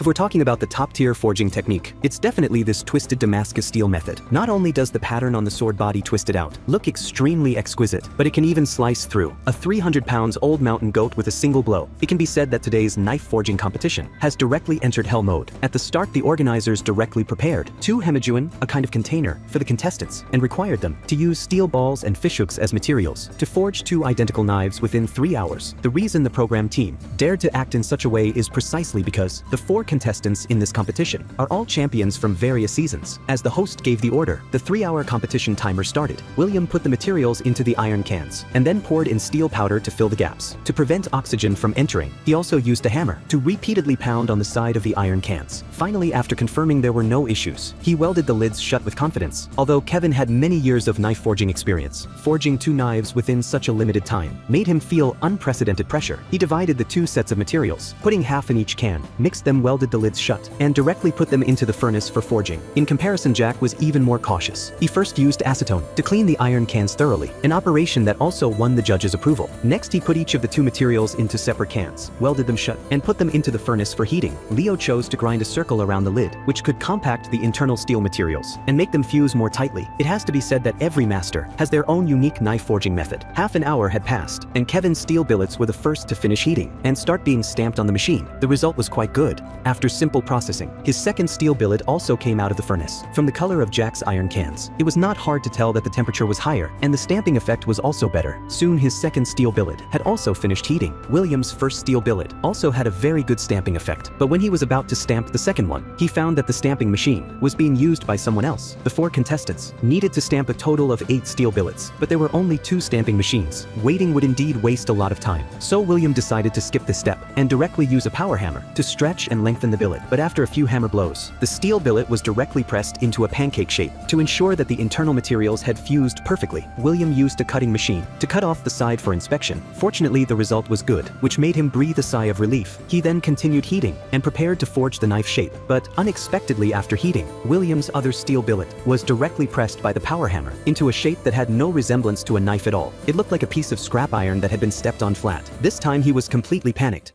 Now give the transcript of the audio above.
If we're talking about the top-tier forging technique, it's definitely this twisted Damascus steel method. Not only does the pattern on the sword body twisted out look extremely exquisite, but it can even slice through a 300 pounds old mountain goat with a single blow. It can be said that today's knife forging competition has directly entered hell mode. At the start, the organizers directly prepared 2 hemajuan, a kind of container, for the contestants, and required them to use steel balls and fishhooks as materials to forge 2 identical knives within 3 hours. The reason the program team dared to act in such a way is precisely because the 4 contestants in this competition are all champions from various seasons. As the host gave the order, the 3-hour competition timer started. William put the materials into the iron cans and then poured in steel powder to fill the gaps. To prevent oxygen from entering, he also used a hammer to repeatedly pound on the side of the iron cans. Finally, after confirming there were no issues, he welded the lids shut with confidence. Although Kevin had many years of knife forging experience, forging 2 knives within such a limited time made him feel unprecedented pressure. He divided the 2 sets of materials, putting half in each can, mixed them, welded the lids shut, and directly put them into the furnace for forging. In comparison, Jack was even more cautious. He first used acetone to clean the iron cans thoroughly, an operation that also won the judges' approval. Next, he put each of the 2 materials into separate cans, welded them shut, and put them into the furnace for heating. Leo chose to grind a circle around the lid, which could compact the internal steel materials and make them fuse more tightly. It has to be said that every master has their own unique knife forging method. Half an hour had passed, and Kevin's steel billets were the first to finish heating and start being stamped on the machine. The result was quite good. After simple processing, his second steel billet also came out of the furnace. From the color of Jack's iron cans, it was not hard to tell that the temperature was higher, and the stamping effect was also better. Soon his second steel billet had also finished heating. William's first steel billet also had a very good stamping effect, but when he was about to stamp the second one, he found that the stamping machine was being used by someone else. The 4 contestants needed to stamp a total of 8 steel billets, but there were only 2 stamping machines. Waiting would indeed waste a lot of time, so William decided to skip this step and directly use a power hammer to stretch and lengthen the billet. But after a few hammer blows, the steel billet was directly pressed into a pancake shape. To ensure that the internal materials had fused perfectly, William used a cutting machine to cut off the side for inspection. Fortunately, the result was good, which made him breathe a sigh of relief. He then continued heating and prepared to forge the knife shape, but unexpectedly after heating, William's other steel billet was directly pressed by the power hammer into a shape that had no resemblance to a knife at all. It looked like a piece of scrap iron that had been stepped on flat. This time he was completely panicked.